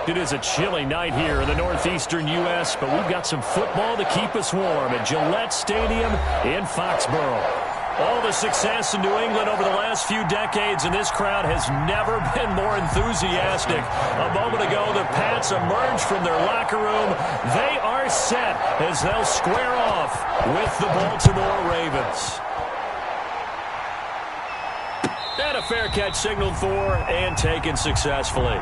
It is a chilly night here in the northeastern U.S., but we've got some football to keep us warm at Gillette Stadium in Foxborough. All the success in New England over the last few decades, and this crowd has never been more enthusiastic. A moment ago, the Pats emerged from their locker room. They are set as they'll square off with the Baltimore Ravens. And a fair catch signaled for and taken successfully.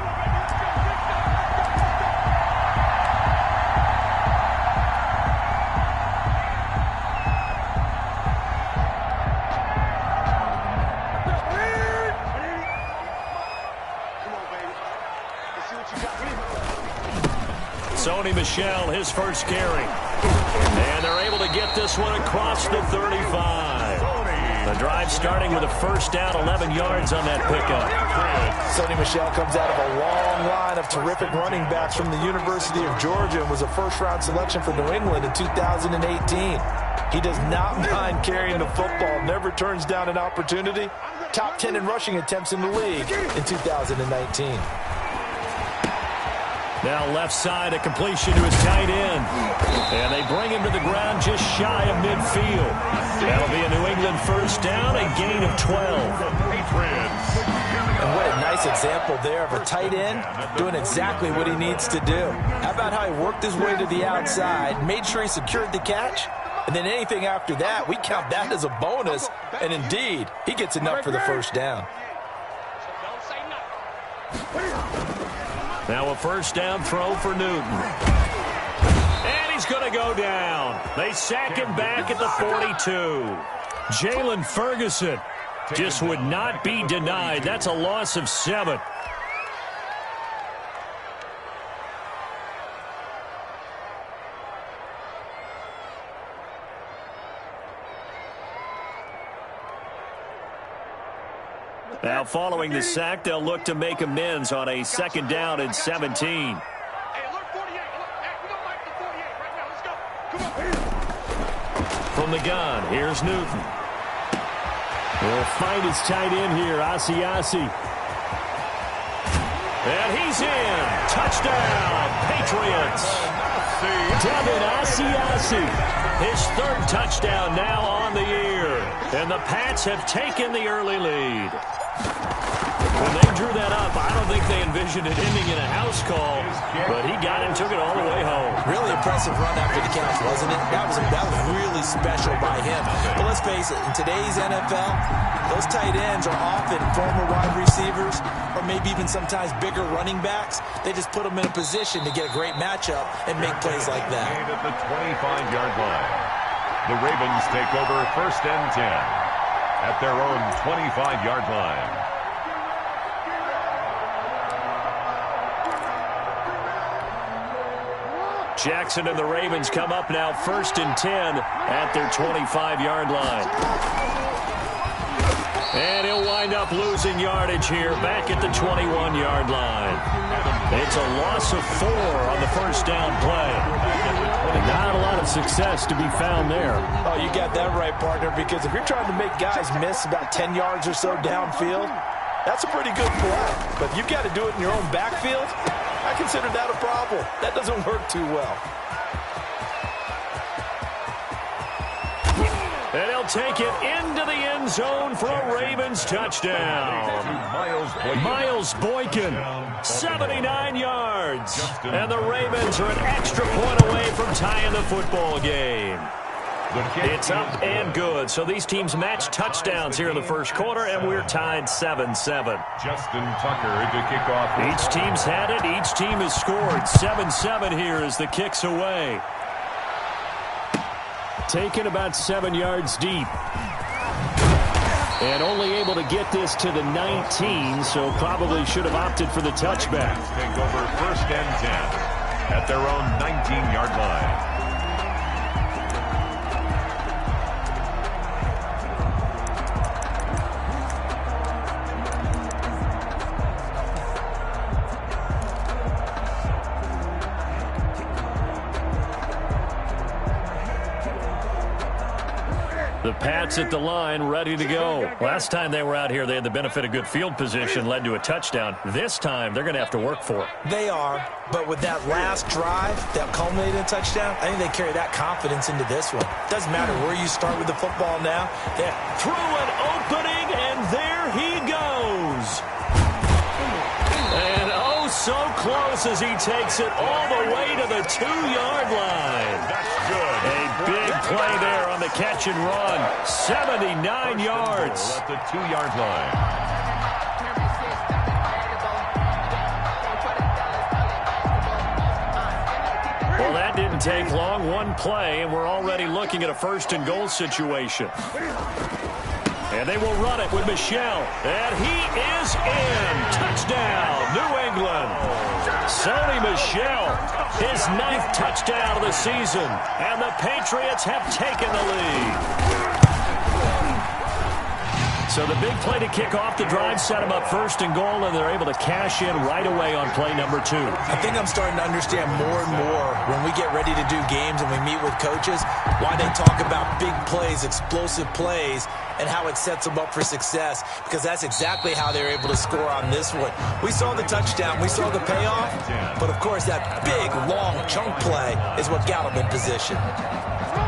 Sony Michel, his first carry. And they're able to get this one across the 35. The drive starting with a first down, 11 yards on that pickup. Sony Michel comes out of a long line of terrific running backs from the University of Georgia and was a first-round selection for New England in 2018. He does not mind carrying the football, never turns down an opportunity. Top 10 in rushing attempts in the league in 2019. Now left side, a completion to his tight end. And they bring him to the ground just shy of midfield. That'll be a New England first down, a gain of 12. And what a nice example there of a tight end doing exactly what he needs to do. How about how he worked his way to the outside, made sure he secured the catch, and then anything after that, we count that as a bonus. And indeed, he gets enough for the first down. Now a first down throw for Newton. And he's going to go down. They sack him back at the 42. Jalen Ferguson just would not be denied. That's a loss of 7. Now following the sack, they'll look to make amends on a second down and 17. From the gun, here's Newton. He'll find his tight end here, Asiasi. And he's in. Touchdown, Patriots. Devin Asiasi, his third touchdown now on the year. And the Pats have taken the early lead. When they drew that up, I don't think they envisioned it ending in a house call, but he got it and took it all the way home. Really impressive run after the catch, wasn't it? That was really special by him. But let's face it, in today's NFL, those tight ends are often former wide receivers or maybe even sometimes bigger running backs. They just put them in a position to get a great matchup and make plays like that. At the 25-yard line, the Ravens take over first and 10 at their own 25-yard line. Jackson and the Ravens come up now first and 10 at their 25-yard line. And he'll wind up losing yardage here back at the 21-yard line. It's a loss of 4 on the first down play. Not a lot of success to be found there. Oh, you got that right, partner, because if you're trying to make guys miss about 10 yards or so downfield, that's a pretty good play. But if you've got to do it in your own backfield, I consider that a problem. That doesn't work too well. And he'll take it into the end zone for a Ravens touchdown. Miles Boykin, 79 yards. And the Ravens are an extra point away from tying the football game. It's up and good. So these teams match touchdowns here in the first quarter, and we're tied 7-7. Justin Tucker to kick off. Each team's had it. Each team has scored. 7-7 here as the kick's away. Taken about 7 yards deep. And only able to get this to the 19, so probably should have opted for the touchback. Take over first and 10 at their own 19-yard line. The Pats at the line, ready to go. Last time they were out here, they had the benefit of good field position, led to a touchdown. This time, they're going to have to work for it. They are, but with that last drive that culminated in a touchdown, I think they carry that confidence into this one. Doesn't matter where you start with the football now. They through an opening, and there he goes. And oh, so close as he takes it all the way to the 2-yard line. That's good. A big play there on the catch and run. 79 yards. At the 2-yard line. Well, that didn't take long. One play, and we're already looking at a first-and-goal situation. And they will run it with Michel. And he is in. Touchdown, New England. Sony Michel, his 9th touchdown of the season. And the Patriots have taken the lead. So the big play to kick off the drive set them up first and goal, and they're able to cash in right away on play number 2. I think I'm starting to understand more and more when we get ready to do games and we meet with coaches why they talk about big plays, explosive plays, and how it sets them up for success, because that's exactly how they're able to score on this one. We saw the touchdown, we saw the payoff, but of course that big, long chunk play is what got them in position.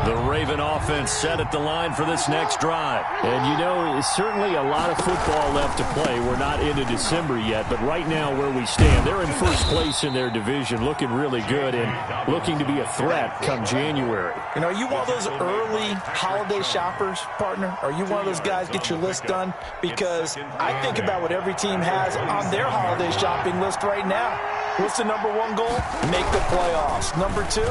The Raven offense set at the line for this next drive. And, you know, certainly a lot of football left to play. We're not into December yet, but right now where we stand, they're in first place in their division, looking really good and looking to be a threat come January. You know, are you one of those early holiday shoppers, partner? Are you one of those guys get your list done? Because I think about what every team has on their holiday shopping list right now. What's the number 1 goal? Make the playoffs. Number 2,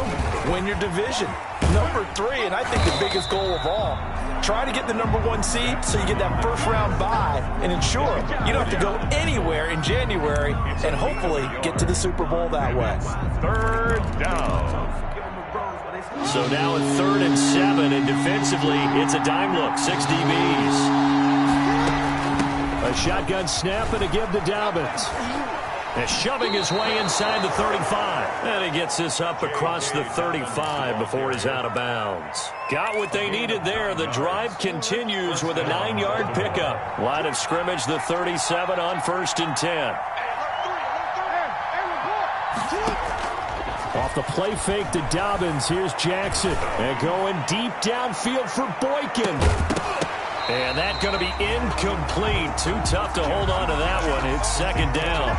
win your division. Number 3, and I think the biggest goal of all, try to get the number 1 seed so you get that first-round bye and ensure you don't have to go anywhere in January and hopefully get to the Super Bowl that way. 3rd down. So now it's 3rd and 7, and defensively, it's a dime look, 6 DBs. A shotgun snap and a give to Dobbins. And shoving his way inside the 35. And he gets this up across the 35 before he's out of bounds. Got what they needed there. The drive continues with a 9-yard pickup. Line of scrimmage, the 37 on 1st and 10. Off the play fake to Dobbins. Here's Jackson. And going deep downfield for Boykin. And that's going to be incomplete. Too tough to hold on to that one. It's 2nd down.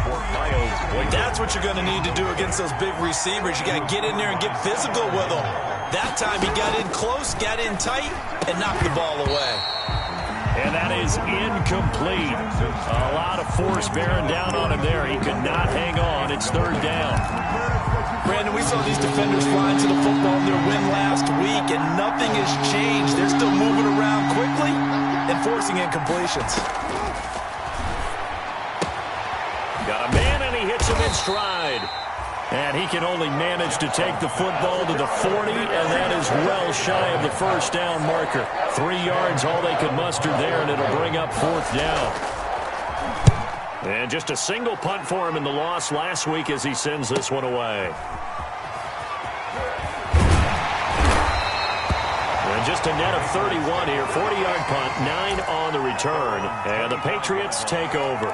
That's what you're going to need to do against those big receivers. You got to get in there and get physical with them. That time he got in close, got in tight, and knocked the ball away. And that is incomplete. A lot of force bearing down on him there. He could not hang on. It's 3rd down. Brandon, we saw these defenders flying to the football in their win last week, and nothing has changed. They're still moving around quickly and forcing incompletions. Got a man, and he hits him in stride. And he can only manage to take the football to the 40, and that is well shy of the first down marker. 3 yards, all they could muster there, and it'll bring up 4th down. And just a single punt for him in the loss last week as he sends this one away. And just a net of 31 here. 40-yard punt, 9 on the return. And the Patriots take over.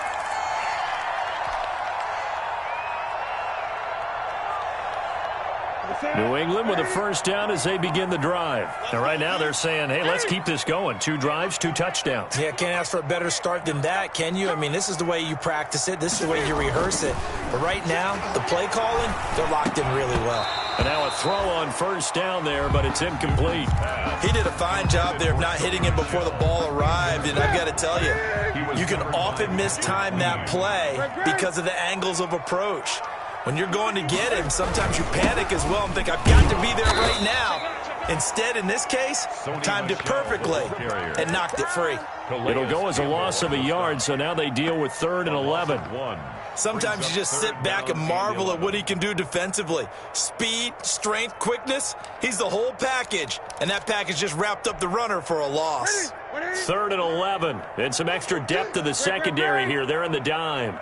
New England with a first down as they begin the drive. And right now they're saying, hey, let's keep this going. 2 drives, 2 touchdowns. Yeah, can't ask for a better start than that, can you? I mean, this is the way you practice it. This is the way you rehearse it. But right now, the play calling, they're locked in really well. And now a throw on first down there, but it's incomplete. He did a fine job there of not hitting him before the ball arrived. And I've got to tell you, you can often mistime that play because of the angles of approach. When you're going to get him, sometimes you panic as well and think, I've got to be there right now. Instead, in this case, timed it perfectly and knocked it free. It'll go as a loss of a yard, so now they deal with 3rd and 11. Sometimes you just sit back and marvel at what he can do defensively. Speed, strength, quickness, he's the whole package. And that package just wrapped up the runner for a loss. 3rd and 11. And some extra depth to the secondary here. They're in the dime.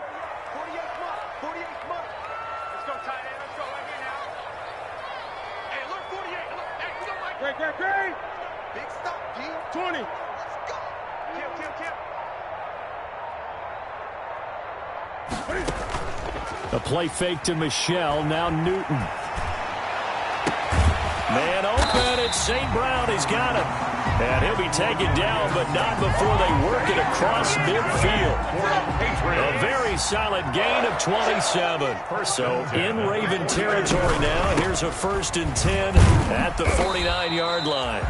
A play fake to Michelle. Now Newton. Man open. It's St. Brown. He's got it. And he'll be taken down, but not before they work it across midfield. A very solid gain of 27. So in Raven territory now. Here's a 1st and 10 at the 49-yard line.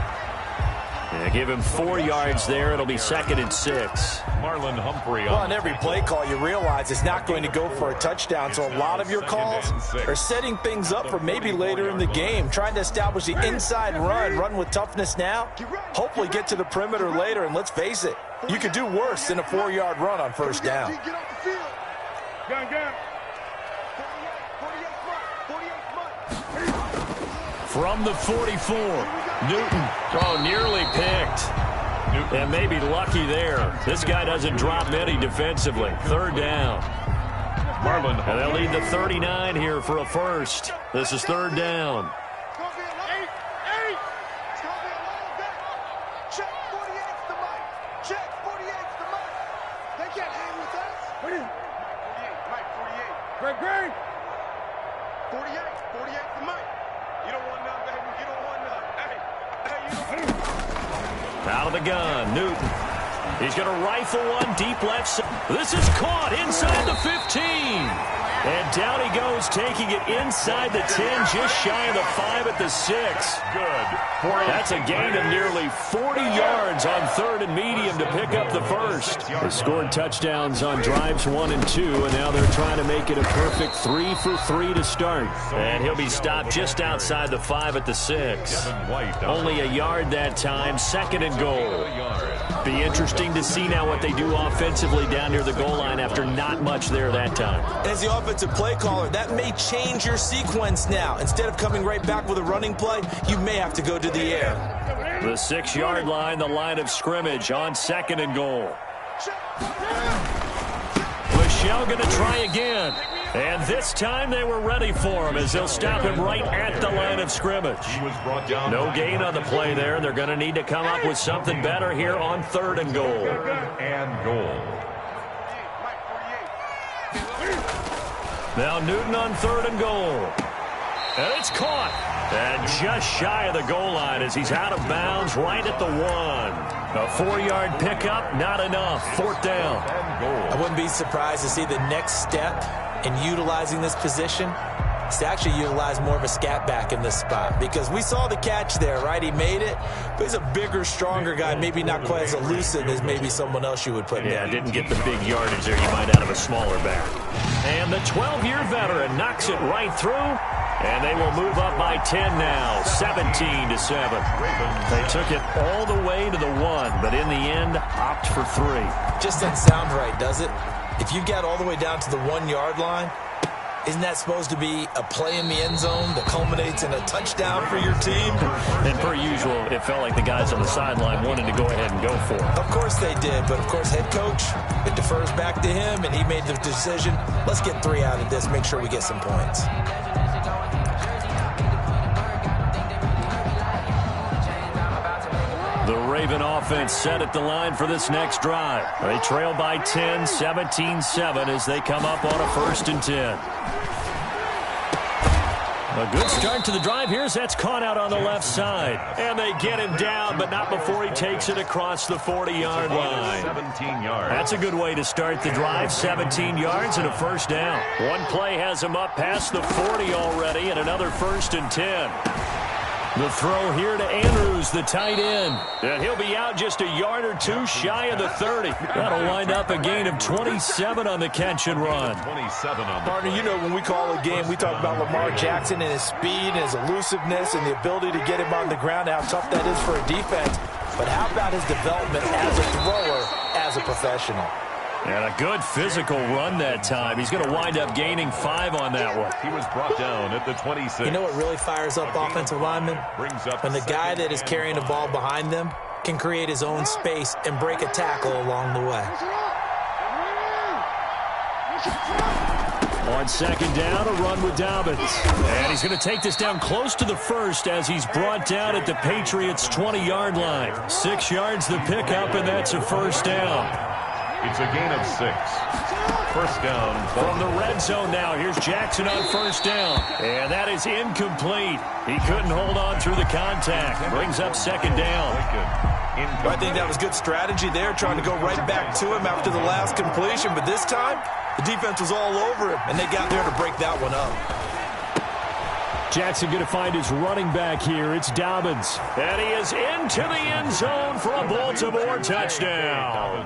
Yeah, give him 4 yards there. It'll be 2nd and 6. Marlon Humphrey. Well, on every play call, you realize it's not going to go for a touchdown. So a lot of your calls are setting things up for maybe later in the game, trying to establish the inside run with toughness now. Hopefully get to the perimeter later. And let's face it, you could do worse than a 4-yard run on 1st down. From the 44, Newton. Oh, nearly picked. And maybe lucky there. This guy doesn't drop many defensively. 3rd down. Marlon. And they'll lead the 39 here for a 1st. This is 3rd down. Out of the gun, Newton. He's going to rifle one deep left side. This is caught inside the 15. And down he goes, taking it inside the 10, just shy of the 5 at the 6. Good. That's a gain of nearly 40 yards on 3rd and medium to pick up the 1st. They scored touchdowns on drives 1 and 2, and now they're trying to make it a perfect 3 for 3 to start. And he'll be stopped just outside the 5 at the 6. Only a yard that time, 2nd and goal. Be interesting to see now what they do offensively down near the goal line after not much there that time. As the offensive play caller, that may change your sequence now. Instead of coming right back with a running play, you may have to go to the air. The 6-yard line, the line of scrimmage on 2nd and goal. Michelle going to try again. And this time they were ready for him as they'll stop him right at the line of scrimmage. No gain on the play there, and they're going to need to come up with something better here on 3rd and goal. Now Newton on 3rd and goal. And it's caught. And just shy of the goal line as he's out of bounds right at the 1. A 4-yard pickup, not enough. 4th down. I wouldn't be surprised to see the next step in utilizing this position is to actually utilize more of a scat back in this spot, because we saw the catch there, right? He made it, but he's a bigger, stronger guy, maybe not quite as elusive as maybe someone else you would put in. Yeah, didn't get the big yardage there you might out of a smaller back. And the 12-year veteran knocks it right through, and they will move up by 10 now, 17-7. They took it all the way to the 1, but in the end, opt for 3. Just doesn't sound right, does it? If you get all the way down to the 1-yard line, isn't that supposed to be a play in the end zone that culminates in a touchdown for your team? And per usual, it felt like the guys on the sideline wanted to go ahead and go for it. Of course they did, but of course head coach, it defers back to him, and he made the decision, let's get 3 out of this, make sure we get some points. The Raven offense set at the line for this next drive. They trail by 10, 17-7 as they come up on a 1st and 10. A good start to the drive. Here's that's caught out on the left side. And they get him down, but not before he takes it across the 40-yard line. 17 yards. That's a good way to start the drive. 17 yards and a 1st down. One play has him up past the 40 already, and another 1st and 10. The throw here to Andrews, the tight end. And he'll be out just a yard or 2 shy of the 30. That'll wind up a gain of 27 on the catch and run. 27 on the Partner, you know when we call a game, we talk about Lamar Jackson and his speed and his elusiveness and the ability to get him on the ground, how tough that is for a defense. But how about his development as a thrower, as a professional? And a good physical run that time. He's going to wind up gaining 5 on that one. He was brought down at the 26. You know what really fires up offensive linemen? When the guy that is carrying the ball behind them can create his own space and break a tackle along the way. On 2nd down, a run with Dobbins. And he's going to take this down close to the 1st as he's brought down at the Patriots' 20-yard line. 6 yards the pickup, and that's a 1st down. It's a gain of 6. First down. From the red zone now, here's Jackson on first down. And that is incomplete. He couldn't hold on through the contact. Brings up second down. I think that was good strategy there, trying to go right back to him after the last completion. But this time, the defense was all over him, and they got there to break that one up. Jackson going to find his running back here. It's Dobbins. And he is into the end zone for a Baltimore touchdown.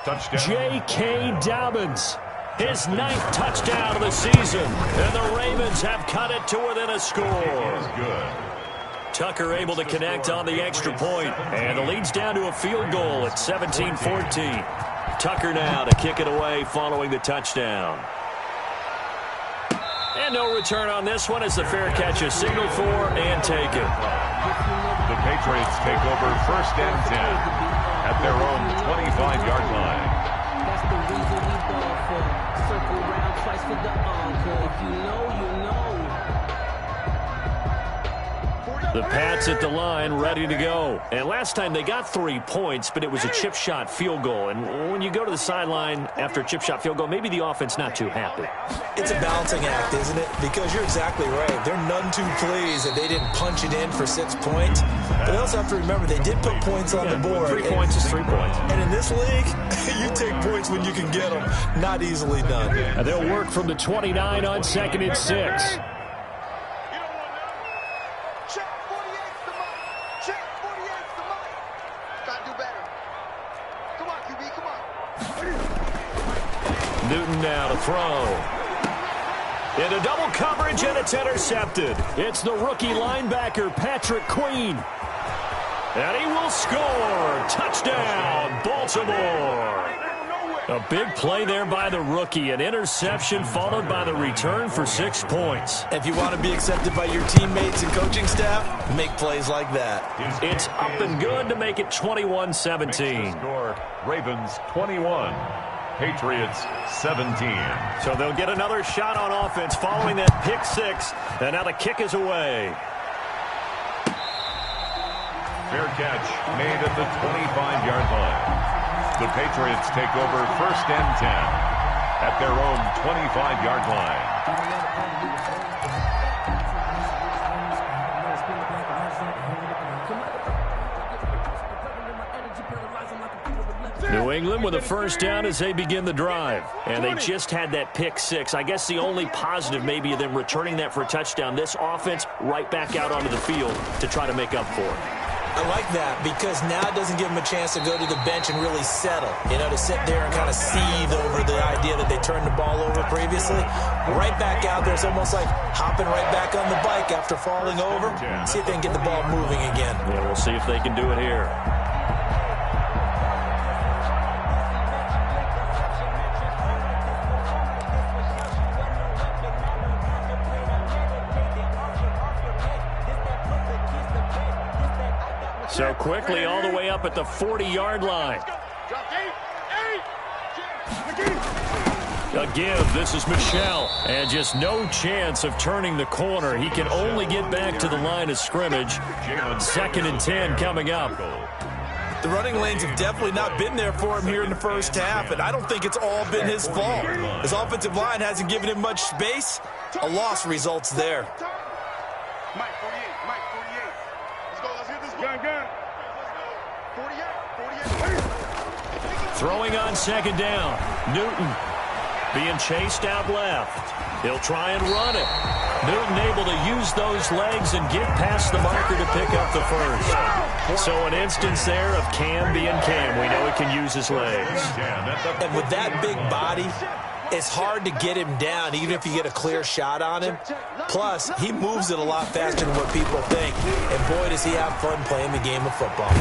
J.K. Dobbins, his 9th touchdown of the season. And the Ravens have cut it to within a score. Tucker able to connect on the extra point. And the lead's down to a field goal at 17-14. Tucker now to kick it away following the touchdown. And no return on this one as the fair catch is signaled for and taken. The Patriots take over first and 10 at their own 25-yard line. That's the reason we ball for. Circle round twice for the encore. If you know, you know. The Pats at the line, ready to go. And last time they got 3 points, but it was a chip shot field goal. And when you go to the sideline after a chip shot field goal, maybe the offense not too happy. It's a balancing act, isn't it? Because you're exactly right. They're none too pleased that they didn't punch it in for 6 points. But they also have to remember they did put points on the board. 3 points is 3 points. And in this league, you take points when you can get them. Not easily done. And they'll work from the 29 on 2nd and 6. Newton now to throw. Into double coverage, and it's intercepted. It's the rookie linebacker, Patrick Queen. And he will score. Touchdown, Baltimore. A big play there by the rookie. An interception followed by the return for 6 points. If you want to be accepted by your teammates and coaching staff, make plays like that. It's up and good to make it 21-17. Score, Ravens 21. Patriots 17. So they'll get another shot on offense following that pick 6. And now the kick is away. Fair catch made at the 25-yard line. The Patriots take over first and 10 at their own 25-yard line. New England with a first down as they begin the drive. And they just had that pick 6. I guess the only positive maybe of them returning that for a touchdown. This offense right back out onto the field to try to make up for it. I like that because now it doesn't give them a chance to go to the bench and really settle. You know, to sit there and kind of seethe over the idea that they turned the ball over previously. Right back out there, it's almost like hopping right back on the bike after falling over. See if they can get the ball moving again. Yeah, we'll see if they can do it here. So quickly all the way up at the 40-yard line. A give. This is Michel. And just no chance of turning the corner. He can only get back to the line of scrimmage. 2nd and 10 coming up. The running lanes have definitely not been there for him here in the first half, and I don't think it's all been his fault. His offensive line hasn't given him much space. A loss results there. Throwing on 2nd down. Newton being chased out left. He'll try and run it. Newton able to use those legs and get past the marker to pick up the first. So an instance there of Cam being Cam. We know he can use his legs. And with that big body, it's hard to get him down, even if you get a clear shot on him. Plus, he moves it a lot faster than what people think. And boy, does he have fun playing the game of football.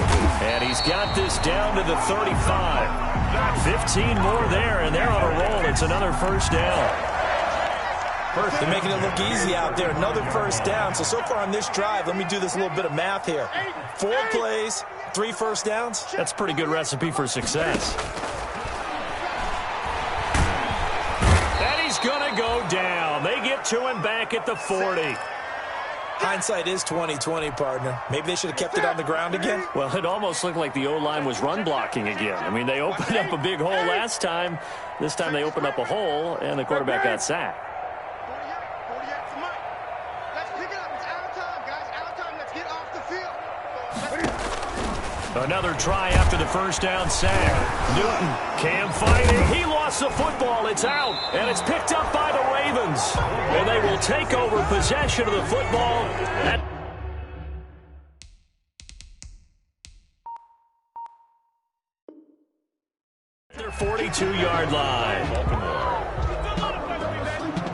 And he's got this down to the 35. 15 more there, and they're on a roll. It's another first down. They're making it look easy out there. Another first down. So far on this drive, let me do this little bit of math here. 4 plays, 3 first downs. That's a pretty good recipe for success. And he's going to go down. They get to him back at the 40. Hindsight is 20/20, partner. Maybe they should have kept it on the ground again. Well, it almost looked like the O-line was run blocking again. I mean, they opened up a big hole last time. This time they opened up a hole, and the quarterback got sacked. Another try after the first down sack. Newton can't fight it. He lost the football. It's out, and it's picked up by the Ravens. And they will take over possession of the football. At their 42-yard line.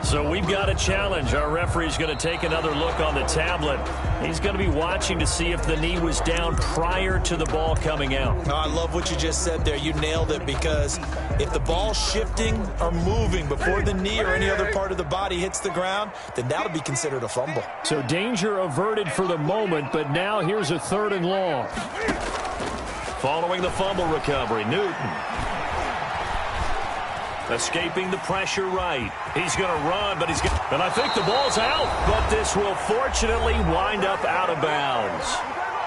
So we've got a challenge. Our referee's going to take another look on the tablet. He's going to be watching to see if the knee was down prior to the ball coming out. Oh, I love what you just said there. You nailed it, because if the ball's shifting or moving before the knee or any other part of the body hits the ground, then that'll be considered a fumble. So danger averted for the moment, but now here's a 3rd and long. Following the fumble recovery, Newton. Escaping the pressure right. He's going to run, but and I think the ball's out, but this will fortunately wind up out of bounds.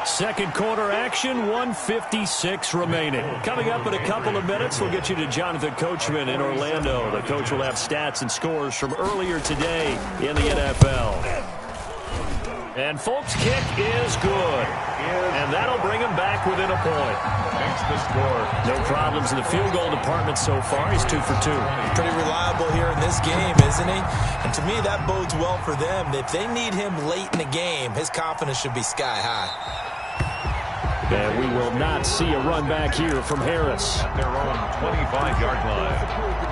Second quarter action, 1:56 remaining. Coming up in a couple of minutes, we'll get you to Jonathan Coachman in Orlando. The coach will have stats and scores from earlier today in the NFL. And folks, kick is good. And that'll bring him back within a point. Makes the score. No problems in the field goal department so far. He's 2 for 2. Pretty reliable here in this game, isn't he? And to me, that bodes well for them. If they need him late in the game, his confidence should be sky high. And we will not see a run back here from Harris. At their own 25-yard line.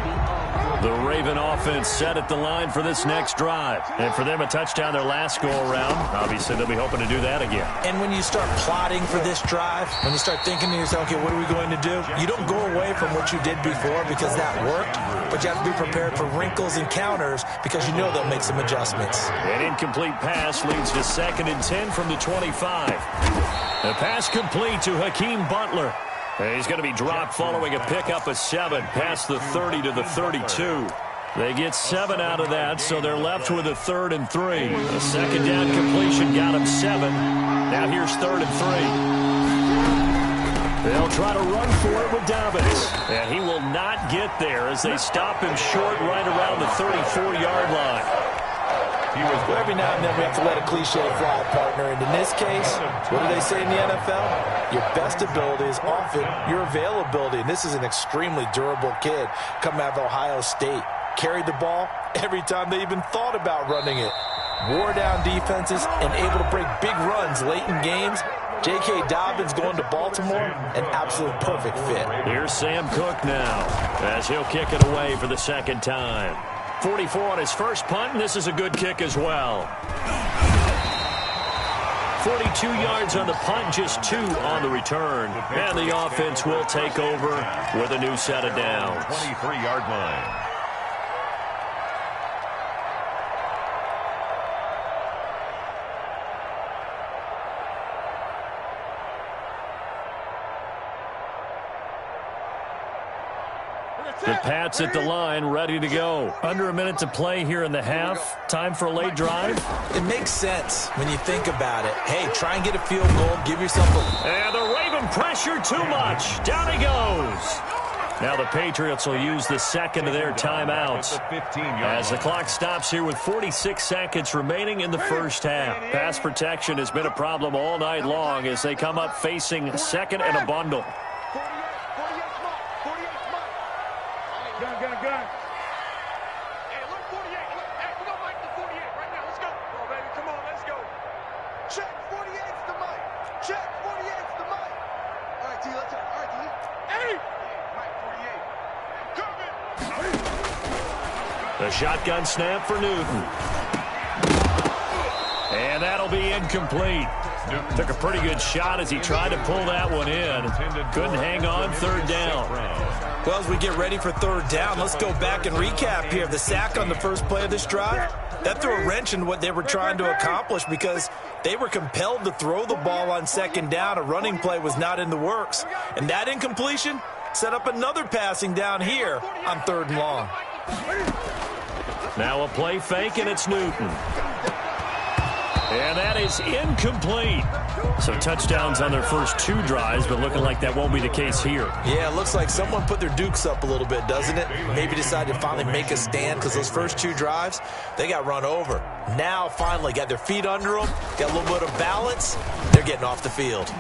The Raven offense set at the line for this next drive. And for them, a touchdown their last go-around. Obviously, they'll be hoping to do that again. And when you start plotting for this drive, when you start thinking to yourself, okay, what are we going to do? You don't go away from what you did before because that worked, but you have to be prepared for wrinkles and counters because you know they'll make some adjustments. An incomplete pass leads to 2nd and 10 from the 25. The pass complete to Hakeem Butler. He's going to be dropped following a pickup of 7 past the 30 to the 32. They get 7 out of that, so they're left with a 3rd and 3. A second down completion got him 7. Now here's 3rd and 3. They'll try to run for it with Dobbins. And he will not get there as they stop him short right around the 34-yard line. Every now and then we have to let a cliche fly, partner. And in this case, what do they say in the NFL? Your best ability is often your availability. And this is an extremely durable kid coming out of Ohio State. Carried the ball every time they even thought about running it. Wore down defenses and able to break big runs late in games. J.K. Dobbins going to Baltimore, an absolute perfect fit. Here's Sam Cook now as he'll kick it away for the second time. 44 on his first punt, and this is a good kick as well. 42 yards on the punt, just 2 on the return. And the offense will take over with a new set of downs. 23-yard line. The Pats at the line, ready to go. Under a minute to play here in the half. Time for a late drive. It makes sense when you think about it. Hey, try and get a field goal. Give yourself a... And the Raven pressure too much. Down he goes. Now the Patriots will use the second of their timeouts as the clock stops here with 46 seconds remaining in the first half. Pass protection has been a problem all night long as they come up facing second and a bundle. The shotgun snap for Newton. And that'll be incomplete. Took a pretty good shot as he tried to pull that one in. Couldn't hang on, 3rd down. Well, as we get ready for 3rd down, let's go back and recap here. The sack on the first play of this drive, that threw a wrench in what they were trying to accomplish because they were compelled to throw the ball on 2nd down. A running play was not in the works. And that incompletion set up another passing down here on 3rd and long. Now a play fake, and it's Newton. And that is incomplete. So touchdowns on their first 2 drives, but looking like that won't be the case here. Yeah, it looks like someone put their dukes up a little bit, doesn't it? Maybe decided to finally make a stand because those first 2 drives, they got run over. Now, finally, got their feet under them, got a little bit of balance. They're getting off the field.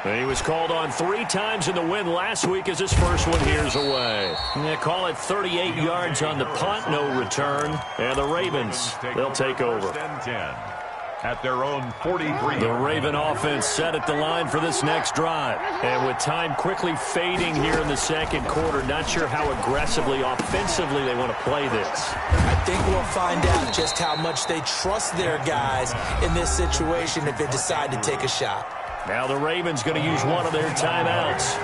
He was called on 3 times in the win last week as his first one here's away. They call it 38 yards on the punt, no return. And the Ravens, they'll take over. At their own 43. The Raven offense set at the line for this next drive. And with time quickly fading here in the second quarter, not sure how aggressively, offensively they want to play this. I think we'll find out just how much they trust their guys in this situation if they decide to take a shot. Now the Ravens going to use one of their timeouts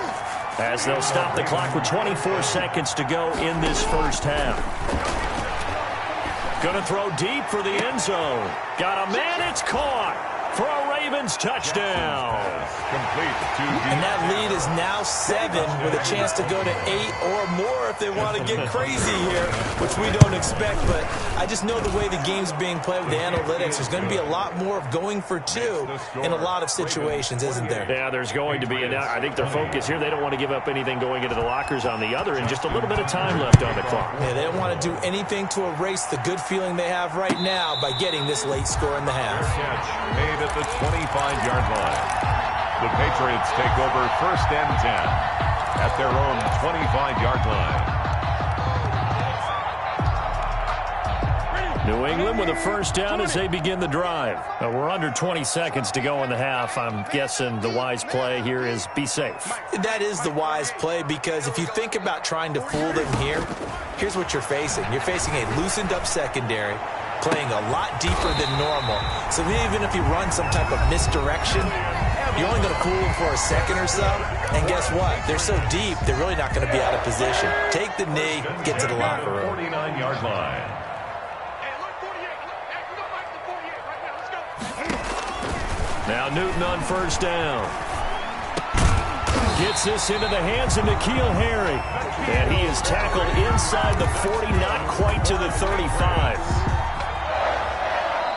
as they'll stop the clock with 24 seconds to go in this first half. Going to throw deep for the end zone. Got a man, it's caught for a Ravens touchdown. Complete to and that lead is now 7 with a chance to go to 8 or more if they want to get crazy here, which we don't expect. But I just know the way the game's being played with the analytics, there's going to be a lot more of going for 2 in a lot of situations, isn't there? Yeah, there's going to be. And I think their focus here, they don't want to give up anything going into the lockers on the other, and just a little bit of time left on the clock. Yeah, they don't want to do anything to erase the good feeling they have right now by getting this late score in the half. Catch made at the 25-yard line. The Patriots take over 1st and 10 at their own 25-yard line. New England with a first down as they begin the drive. We're under 20 seconds to go in the half. I'm guessing the wise play here is be safe. That is the wise play, because if you think about trying to fool them here, here's what you're facing. You're facing a loosened up secondary, playing a lot deeper than normal. So even if you run some type of misdirection, you're only going to fool them for a second or so. And guess what? They're so deep, they're really not going to be out of position. Take the knee, get to the locker room. 49-yard line. Now Newton on first down. Gets this into the hands of N'Keal Harry. And he is tackled inside the 40, not quite to the 35.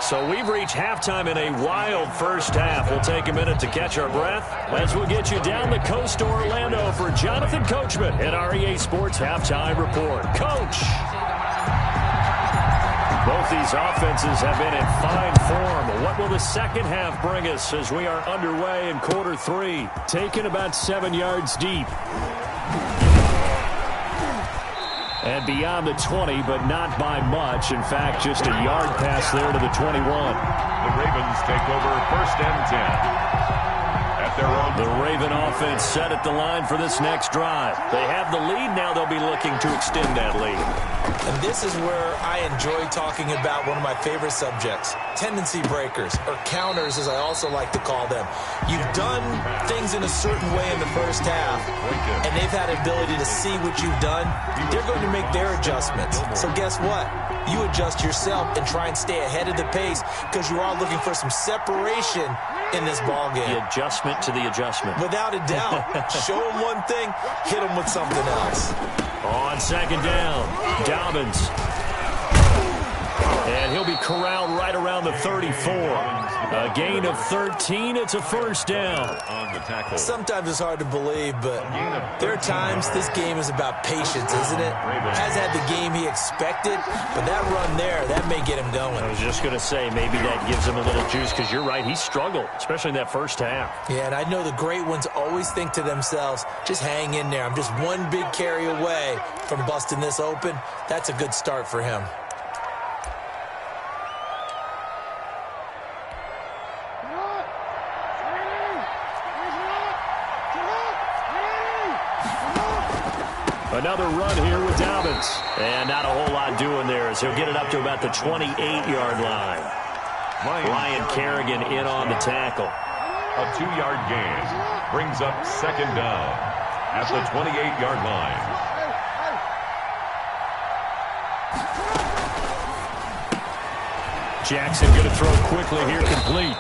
So we've reached halftime in a wild first half. We'll take a minute to catch our breath as we'll get you down the coast to Orlando for Jonathan Coachman at our EA Sports Halftime Report. Coach! Both these offenses have been in fine form. What will the second half bring us as we are underway in quarter 3? Taken about 7 yards deep. And beyond the 20, but not by much. In fact, just a yard pass there to the 21. The Ravens take over 1st and 10. At their own. The Raven offense set at the line for this next drive. They have the lead. Now they'll be looking to extend that lead. And this is where I enjoy talking about one of my favorite subjects, tendency breakers, or counters as I also like to call them. You've done things in a certain way in the first half, and they've had an ability to see what you've done. They're going to make their adjustments. So guess what? You adjust yourself and try and stay ahead of the pace, because you are looking for some separation in this ball game. The adjustment to the adjustment. Without a doubt. Show them one thing, hit them with something else. On second down, Dobbins. And he'll be corralled right around the 34. A gain of 13. It's a first down. On the tackle. Sometimes it's hard to believe, but there are times this game is about patience, isn't it? Has had the game he expected, but that run there, that may get him going. I was just going to say, maybe that gives him a little juice, because you're right, he struggled, especially in that first half. Yeah, and I know the great ones always think to themselves, just hang in there. I'm just one big carry away from busting this open. That's a good start for him. Another run here with Dobbins. And not a whole lot doing there, as he'll get it up to about the 28-yard line. Ryan Kerrigan in on the tackle. A 2-yard gain brings up second down at the 28-yard line. Jackson going to throw quickly here, complete.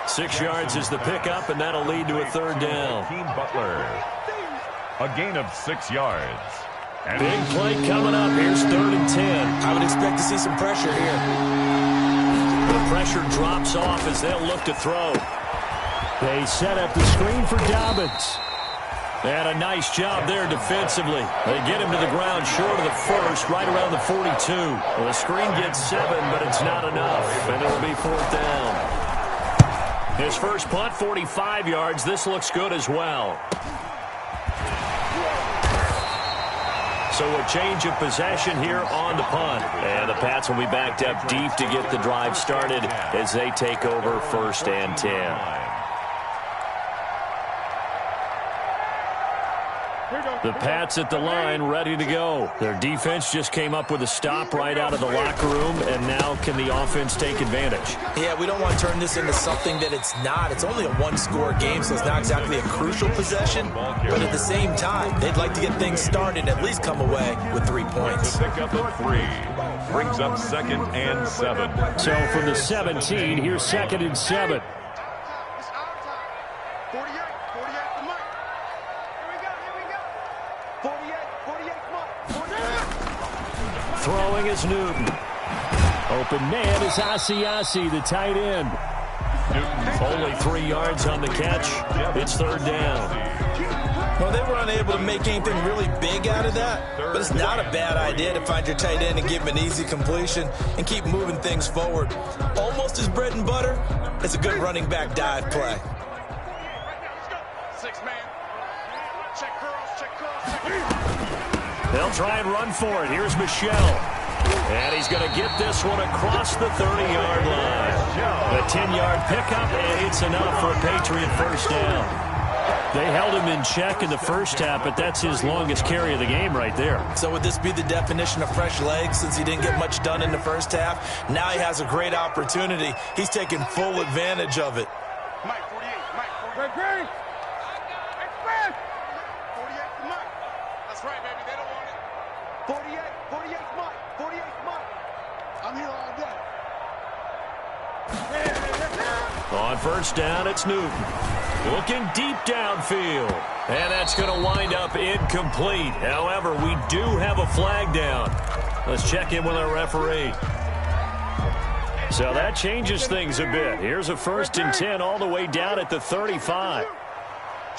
6 yards is the pickup, and that'll lead to a third down. Team Butler. A gain of 6 yards. And big play coming up. Here's 3rd and 10. I would expect to see some pressure here. The pressure drops off as they'll look to throw. They set up the screen for Dobbins. And a nice job there defensively. They get him to the ground short of the first, right around the 42. Well, the screen gets 7, but it's not enough, and it'll be 4th down. His first punt, 45 yards. This looks good as well. So a change of possession here on the punt. And the Pats will be backed up deep to get the drive started as they take over 1st and 10. The Pats at the line, ready to go. Their defense just came up with a stop right out of the locker room, and now can the offense take advantage? Yeah, we don't want to turn this into something that it's not. It's only a one-score game, so it's not exactly a crucial possession. But at the same time, they'd like to get things started and at least come away with 3 points. Pick up a 3. Brings up 2nd and 7. So from the 17, here's 2nd and 7. Throwing is Newton. Open man is Asiasi, the tight end. Only 3 yards on the catch. It's 3rd down. Well, they were unable to make anything really big out of that, but it's not a bad idea to find your tight end and give him an easy completion and keep moving things forward. Almost as bread and butter, it's a good running back dive play. They'll try and run for it. Here's Michelle. And he's going to get this one across the 30-yard line. A 10-yard pickup, and it's enough for a Patriot 1st down. They held him in check in the first half, but that's his longest carry of the game right there. So would this be the definition of fresh legs since he didn't get much done in the first half? Now he has a great opportunity. He's taking full advantage of it. Mike 48, Mike 48. Express! 48 to Mike. That's right, baby. They don't want it. 48 Mike. 48 Mike. I'm here all day. On 1st down, it's Newton. Looking deep downfield. And that's going to wind up incomplete. However, we do have a flag down. Let's check in with our referee. So that changes things a bit. Here's a 1st and 10 all the way down at the 35.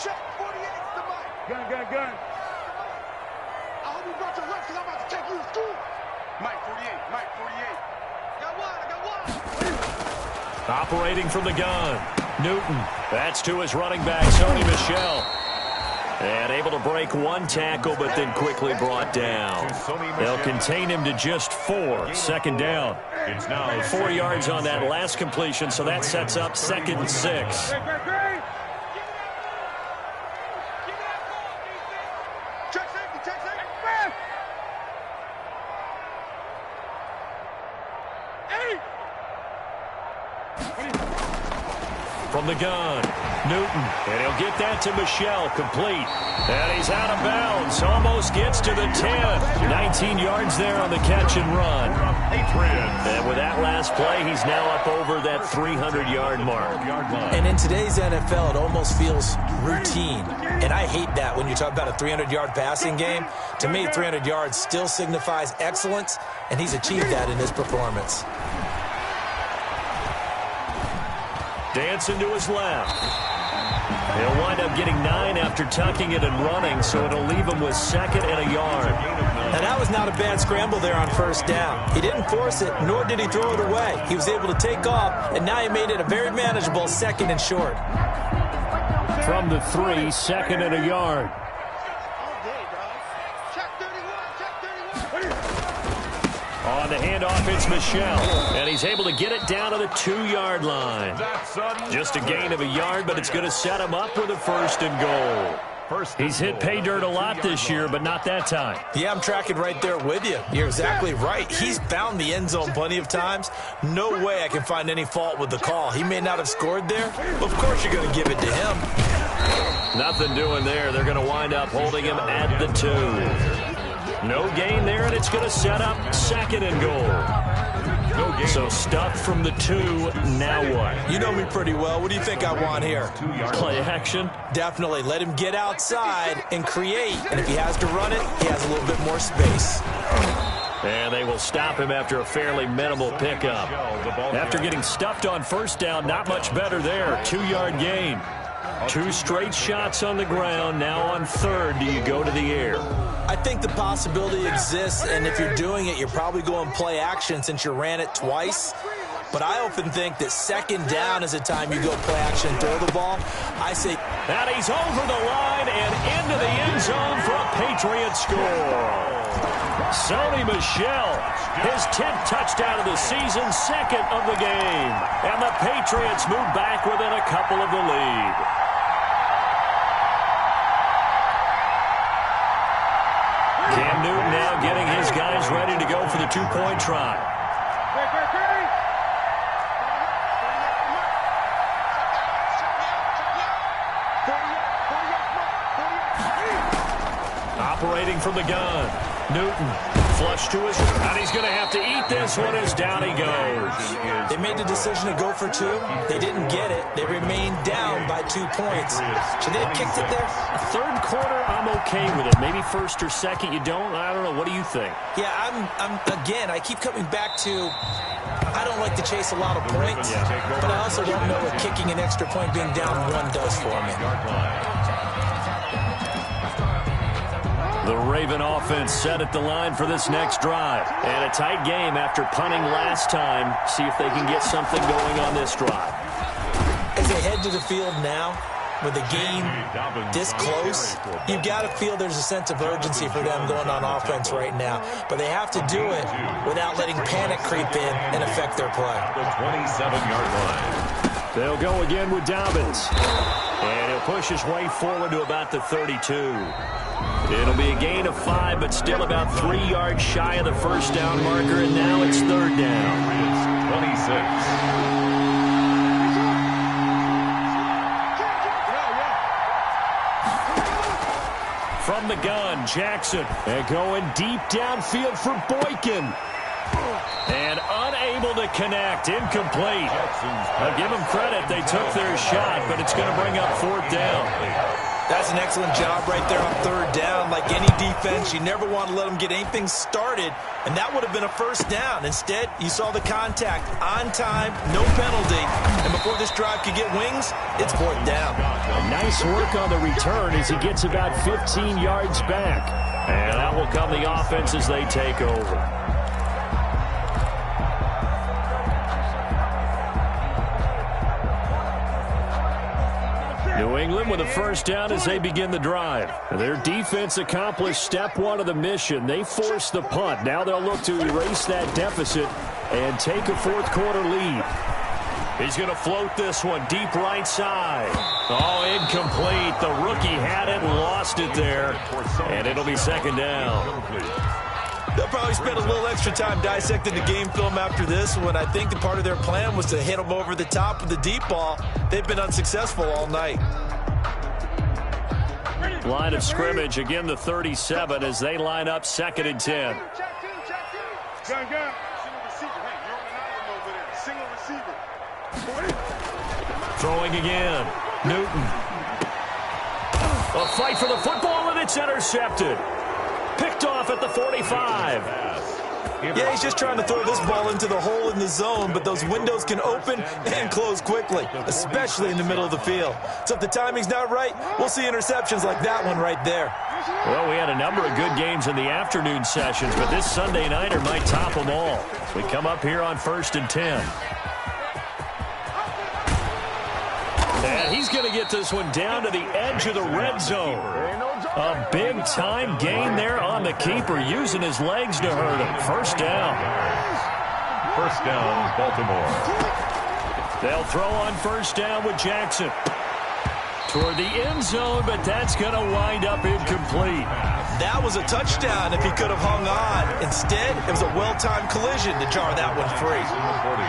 Check 48 to Mike. Gun. I hope you brought your reps because I'm about to take you to school. Mike 48, Mike 48. I got one. Operating from the gun. Newton. That's to his running back, Sony Michel. And able to break one tackle, but then quickly brought down. They'll contain him to just 4. 2nd down. It's now 4 yards on that last completion, so that sets up 2nd and 6. From the gun, Newton, and he'll get that to Michel, complete. And he's out of bounds, almost gets to the 10. 19 yards there on the catch and run. And with that last play, he's now up over that 300-yard mark. And in today's NFL, it almost feels routine. And I hate that when you talk about a 300-yard passing game. To me, 300 yards still signifies excellence, and he's achieved that in his performance. Dancing to his left. He'll wind up getting 9 after tucking it and running, so it'll leave him with 2nd and a yard. Now, that was not a bad scramble there on 1st down. He didn't force it, nor did he throw it away. He was able to take off, and now he made it a very manageable 2nd and short. From the 3, 2nd and a yard. On the handoff, it's Michel, and he's able to get it down to the 2-yard line. Just a gain of a yard, but it's going to set him up with a 1st and goal. He's hit pay dirt a lot this year, but not that time. Yeah, I'm tracking right there with you. You're exactly right. He's found the end zone plenty of times. No way I can find any fault with the call. He may not have scored there, but of course you're going to give it to him. Nothing doing there. They're going to wind up holding him at the 2. No gain there, and it's going to set up 2nd and goal. No gain. So stuffed from the 2, now what? You know me pretty well. What do you think I want here? Play action? Definitely. Let him get outside and create. And if he has to run it, he has a little bit more space. And they will stop him after a fairly minimal pickup. After getting stuffed on first down, not much better there. 2-yard gain. 2 straight shots on the ground. Now on third, do you go to the air? I think the possibility exists, and if you're doing it, you're probably going play action since you ran it twice. But I often think that second down is the time you go play action and throw the ball. I say... And he's over the line and into the end zone for a Patriot score. Sony Michel, his 10th touchdown of the season, second of the game. And the Patriots move back within a couple of the lead. Cam Newton now getting his guys ready to go for the 2-point try. Operating from the gun. Newton flush to his right, and he's going to have to eat this one as down he goes. They made the decision to go for 2. They didn't get it. They remained down by 2 points. Should they have kicked it there? Third quarter, I'm okay with it. Maybe first or second, you don't. I don't know. What do you think? Yeah, again, I keep coming back to I don't like to chase a lot of points, but I also don't know what kicking an extra point being down 1 does for me. The Raven offense set at the line for this next drive. And a tight game after punting last time. See if they can get something going on this drive. As they head to the field now, with the game this close, you've got to feel there's a sense of urgency for them going on offense right now. But they have to do it without letting panic creep in and affect their play. The 27-yard line. They'll go again with Dobbins. And he'll push his way forward to about the 32. It'll be a gain of 5, but still about 3 yards shy of the first down marker, and now it's third down. It's 26. From the gun, Jackson. And going deep downfield for Boykin. And unable to connect. Incomplete. I'll give them credit. They took their shot, but it's going to bring up 4th down. That's an excellent job right there on third down. Like any defense, you never want to let them get anything started, and that would have been a first down. Instead, you saw the contact on time, no penalty, and before this drive could get wings, it's 4th down. Nice work on the return as he gets about 15 yards back. And out will come the offense as they take over. New England with a first down as they begin the drive. Their defense accomplished step 1 of the mission. They forced the punt. Now they'll look to erase that deficit and take a 4th quarter lead. He's going to float this one deep right side. Oh, incomplete. The rookie had it and lost it there. And it'll be 2nd down. They'll probably spend a little extra time dissecting the game film after this one. I think the part of their plan was to hit them over the top with the deep ball. They've been unsuccessful all night. Line of scrimmage, again the 37 as they line up 2nd and 10. Gun. Single receiver. Throwing again. Newton. A fight for the football, and it's intercepted. Picked off at the 45. Yeah, he's just trying to throw this ball into the hole in the zone, but those windows can open and close quickly, especially in the middle of the field. So if the timing's not right, we'll see interceptions like that one right there. Well, we had a number of good games in the afternoon sessions, but this Sunday nighter might top them all. We come up here on 1st and 10. And he's going to get this one down to the edge of the red zone. A big-time gain there on the keeper, using his legs to hurt him. First down. First down, Baltimore. They'll throw on first down with Jackson. Toward the end zone, but that's going to wind up incomplete. That was a touchdown if he could have hung on. Instead, it was a well-timed collision to jar that one free.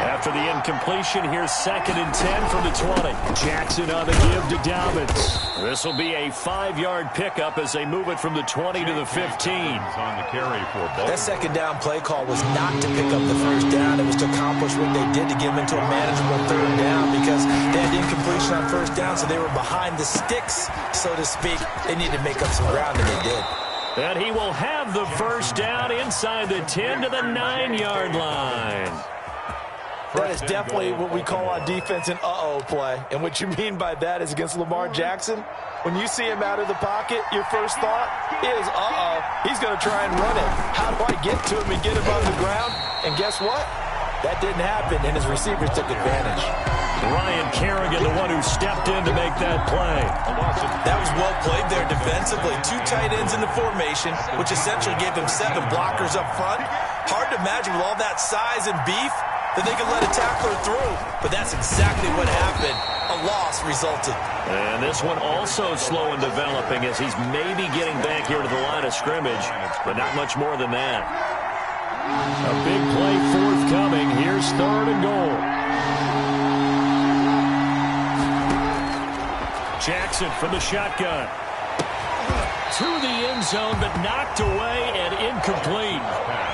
After the incompletion, here's 2nd and 10 from the 20. Jackson on the give to Dobbins. This will be a 5-yard pickup as they move it from the 20 to the 15. On the carry for Baltimore. That 2nd down play call was not to pick up the first down. It was to accomplish what they did to get them into a manageable 3rd down because they had incompletion on first down, so they were behind the sticks, so to speak. They needed to make up some ground, and they did. And he will have the first down inside the 10 to the 9-yard line. That is definitely what we call on defense an uh-oh play. And what you mean by that is against Lamar Jackson, when you see him out of the pocket, your first thought is, uh-oh, he's going to try and run it. How do I get to him and get him on the ground? And guess what? That didn't happen, and his receivers took advantage. Ryan Kerrigan, the one who stepped in to make that play. That was well played there defensively. 2 tight ends in the formation, which essentially gave them 7 blockers up front. Hard to imagine with all that size and beef that they could let a tackler through. But that's exactly what happened. A loss resulted. And this one also slow in developing as he's maybe getting back here to the line of scrimmage, but not much more than that. A big play forthcoming. Here's 3rd and goal. Jackson from the shotgun. To the end zone, but knocked away and incomplete.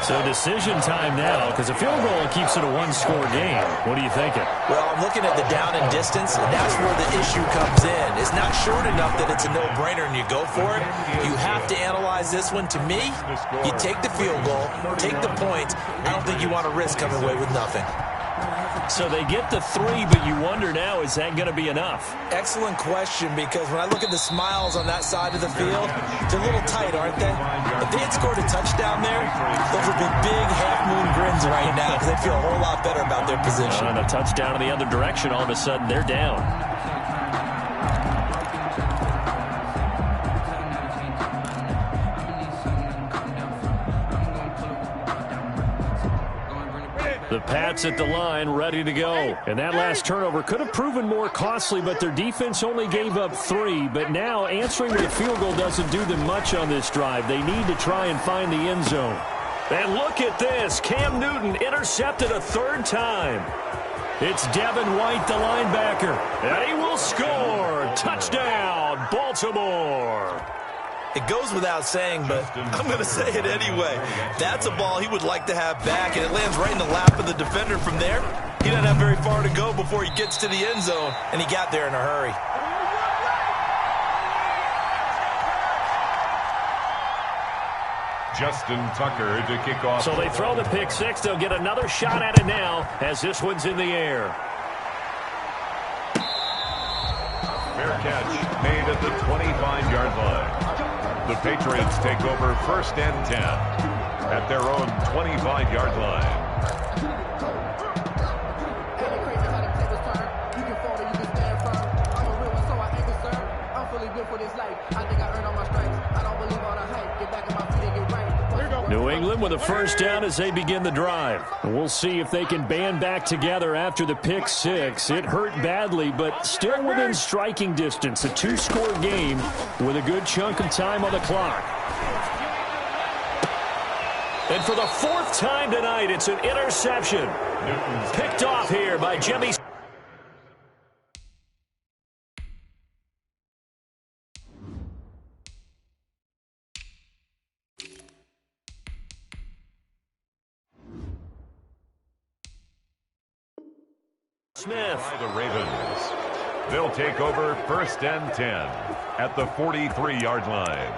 So decision time now, because a field goal keeps it a 1-score game. What are you thinking? Well, I'm looking at the down and distance, and that's where the issue comes in. It's not short enough that it's a no-brainer and you go for it. You have to analyze this one. To me, you take the field goal, take the points. I don't think you want to risk coming away with nothing. So they get the 3, but you wonder now, is that going to be enough? Excellent question, because when I look at the smiles on that side of the field, they're a little tight, aren't they? If they had scored a touchdown there, those would be big half-moon grins right now because they feel a whole lot better about their position. And a touchdown in the other direction, all of a sudden they're down. The Pats at the line, ready to go. And that last turnover could have proven more costly, but their defense only gave up 3. But now answering with a field goal doesn't do them much on this drive. They need to try and find the end zone. And look at this. Cam Newton intercepted a 3rd time. It's Devin White, the linebacker. And he will score. Touchdown, Baltimore. It goes without saying, but I'm going to say it anyway. That's a ball he would like to have back, and it lands right in the lap of the defender from there. He doesn't have very far to go before he gets to the end zone, and he got there in a hurry. Justin Tucker to kick off. So they throw the pick 6. They'll get another shot at it now as this one's in the air. Fair catch made at the 25-yard line. The Patriots take over 1st and 10 at their own 25-yard line. New England with a first down as they begin the drive. And we'll see if they can band back together after the pick 6. It hurt badly, but still within striking distance. A 2-score game with a good chunk of time on the clock. And for the 4th time tonight, it's an interception. Picked off here by Jimmy Smith. The Ravens. They'll take over 1st and 10 at the 43-yard line.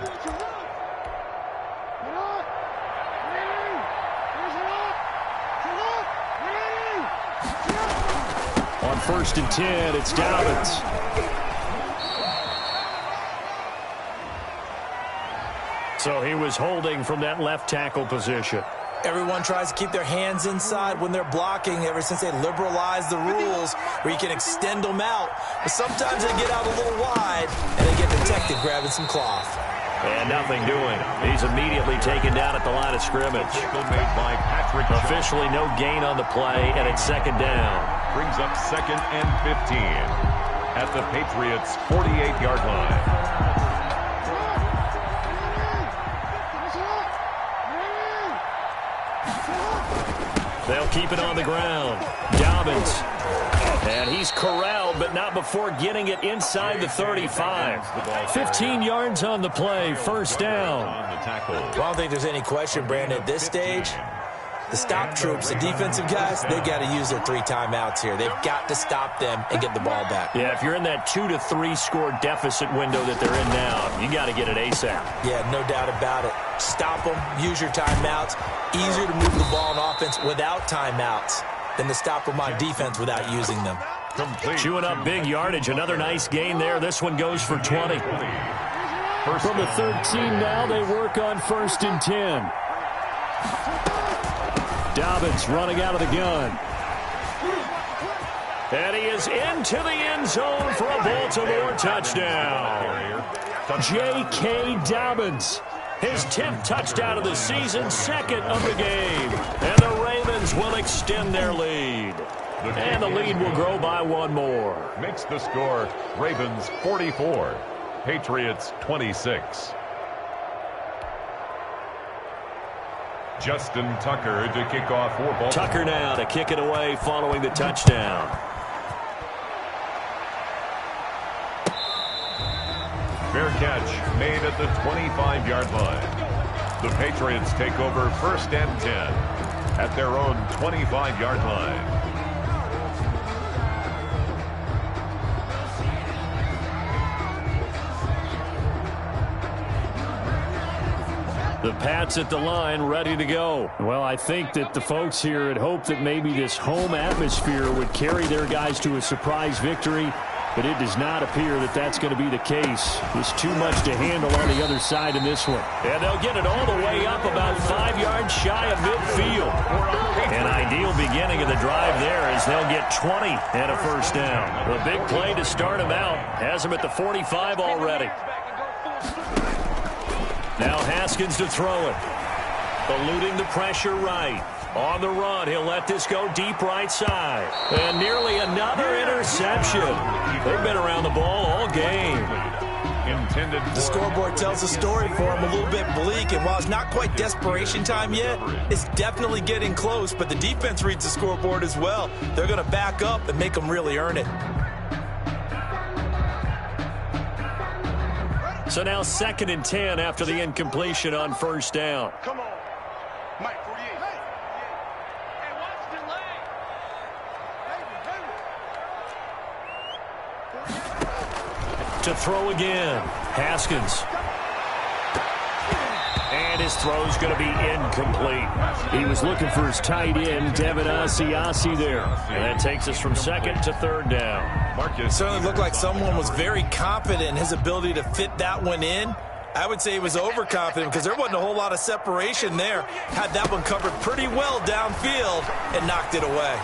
On 1st and 10, it's Dobbins. So he was holding from that left tackle position. Everyone tries to keep their hands inside when they're blocking ever since they liberalized the rules where you can extend them out. But sometimes they get out a little wide and they get detected grabbing some cloth. And nothing doing. He's immediately taken down at the line of scrimmage. Made by Patrick. Officially no gain on the play, and it's 2nd down. Brings up 2nd and 15 at the Patriots' 48-yard line. They'll keep it on the ground. Dobbins. And he's corralled, but not before getting it inside the 35. 15 yards on the play, 1st down. Well, I don't think there's any question, Brandon, at this stage, The stop troops, the defensive guys, they got to use their 3 timeouts here. They've got to stop them and get the ball back. Yeah, if you're in that 2 to 3 score deficit window that they're in now, you got to get it ASAP. Yeah, no doubt about it. Stop them, use your timeouts. Easier to move the ball on offense without timeouts than to stop them on defense without using them. Complete. Chewing up big yardage. Another nice gain there. This one goes for 20. From the 13 now, they work on 1st and 10. Dobbins running out of the gun. And he is into the end zone for a Baltimore touchdown. J.K. Dobbins, his 10th touchdown of the season, 2nd of the game. And the Ravens will extend their lead. And the lead will grow by 1 more. Makes the score Ravens 44, Patriots 26. Justin Tucker to kick off for Baltimore. Tucker now to kick it away following the touchdown. Fair catch made at the 25-yard line. The Patriots take over 1st and 10 at their own 25-yard line. The Pats at the line, ready to go. Well, I think that the folks here had hoped that maybe this home atmosphere would carry their guys to a surprise victory, but it does not appear that that's going to be the case. There's too much to handle on the other side in this one. And they'll get it all the way up about 5 yards shy of midfield. An ideal beginning of the drive there as they'll get 20 and a 1st down. A big play to start him out. Has him at the 45 already. Now Haskins to throw it. Eluding the pressure right. On the run, he'll let this go deep right side. And nearly another interception. They've been around the ball all game. The scoreboard tells a story for him, a little bit bleak, and while it's not quite desperation time yet, it's definitely getting close, but the defense reads the scoreboard as well. They're going to back up and make them really earn it. So now 2nd and 10 after the incompletion on 1st down. Come on. Mike 48. Hey, watch the leg. To throw again. Haskins. And his throw's going to be incomplete. He was looking for his tight end, Devin Asiasi there. And that takes us from 2nd to 3rd down. It certainly looked like someone was very confident in his ability to fit that one in. I would say he was overconfident because there wasn't a whole lot of separation there. Had that one covered pretty well downfield and knocked it away.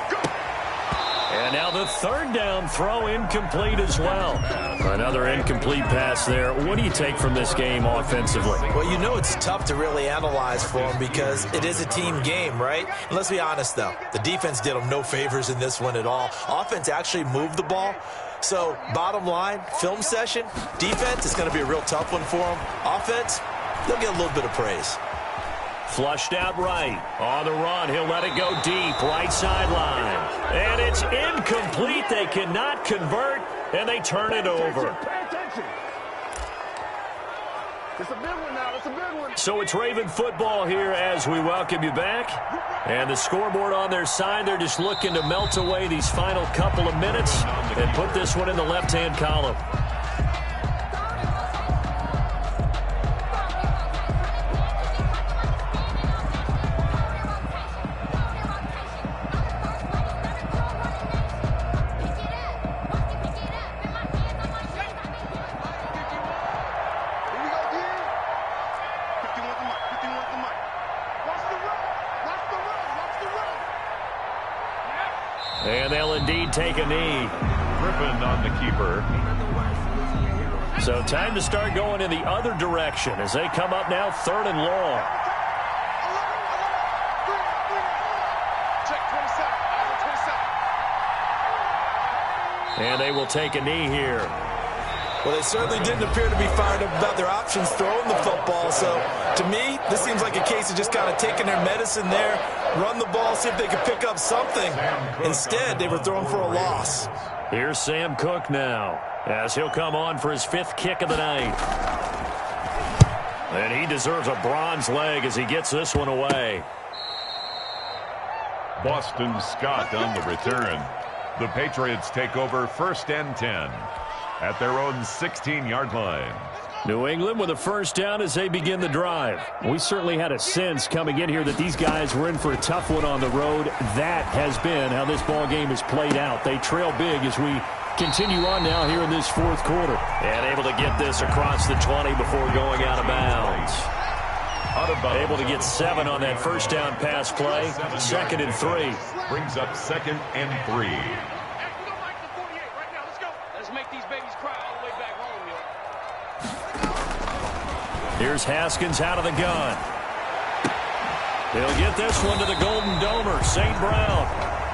And now the 3rd down throw incomplete as well. Another incomplete pass there. What do you take from this game offensively? Well, you know it's tough to really analyze for them because it is a team game, right? And let's be honest, though. The defense did them no favors in this one at all. Offense actually moved the ball. So, bottom line, film session, defense is going to be a real tough one for them. Offense, they'll get a little bit of praise. Flushed out right. On the run, he'll let it go deep. Right sideline. And it's incomplete. They cannot convert, and they turn it over. Pay attention. It's a big one now. It's a big one. So it's Raven football here as we welcome you back. And the scoreboard on their side, they're just looking to melt away these final couple of minutes and put this one in the left-hand column. And they'll indeed take a knee. Griffin on the keeper. So time to start going in the other direction as they come up now 3rd and long. Check 27. And they will take a knee here. Well, they certainly didn't appear to be fired up about their options throwing the football. So, to me, this seems like a case of just kind of taking their medicine there, run the ball, see if they could pick up something. Instead, they were throwing for a loss. Here's Sam Cook now as he'll come on for his 5th kick of the night. And he deserves a bronze leg as he gets this one away. Boston Scott on the return. The Patriots take over 1st and 10 at their own 16-yard line. New England with a first down as they begin the drive. We certainly had a sense coming in here that these guys were in for a tough one on the road. That has been how this ball game has played out. They trail big as we continue on now here in this fourth quarter. And able to get this across the 20 before going out of bounds. Able to get 7 on that first down pass play. 2nd and 3. Brings up 2nd and 3. Let's make these babies cry all the way back home, yo. Here's Haskins out of the gun. He'll get this one to the Golden Domer, St. Brown.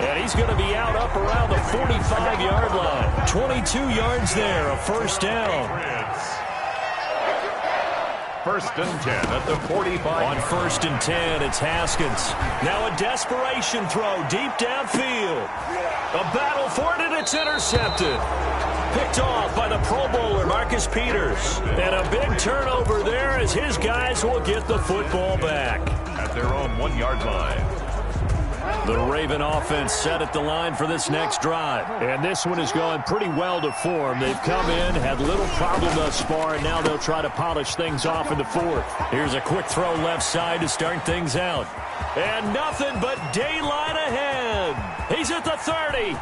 And he's going to be out up around the 45-yard line. 22 yards there, a first down. 1st and 10 at the 45. On 1st and 10, it's Haskins. Now a desperation throw deep downfield. A battle for it, and it's intercepted. Picked off by the Pro Bowler, Marcus Peters. And a big turnover there as his guys will get the football back. At their own 1-yard line. The Raven offense set at the line for this next drive. And this one has gone pretty well to form. They've come in, had little problem thus far, and now they'll try to polish things off in the fourth. Here's a quick throw left side to start things out. And nothing but daylight ahead. He's at the 30.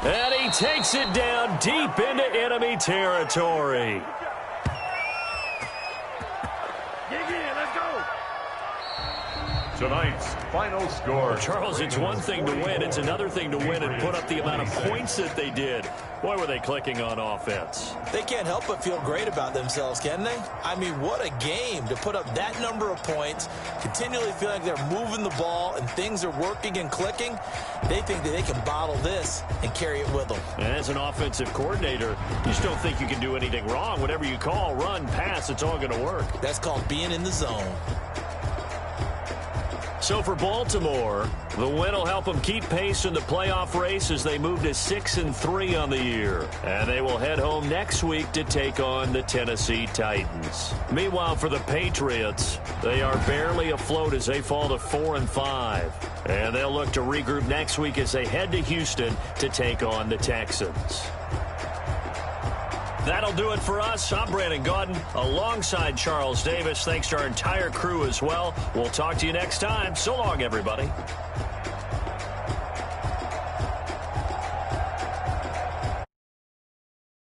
And he takes it down deep into enemy territory. Tonight's final score. Charles, it's one thing to win. It's another thing to win and put up the amount of points that they did. Boy, were they clicking on offense. They can't help but feel great about themselves, can they? I mean, what a game to put up that number of points, continually feel like they're moving the ball and things are working and clicking. They think that they can bottle this and carry it with them. And as an offensive coordinator, you just don't think you can do anything wrong. Whatever you call, run, pass, it's all going to work. That's called being in the zone. So for Baltimore, the win will help them keep pace in the playoff race as they move to 6-3 on the year. And they will head home next week to take on the Tennessee Titans. Meanwhile, for the Patriots, they are barely afloat as they fall to 4-5. And they'll look to regroup next week as they head to Houston to take on the Texans. That'll do it for us. I'm Brandon Gaudin alongside Charles Davis. Thanks to our entire crew as well. We'll talk to you next time. So long, everybody.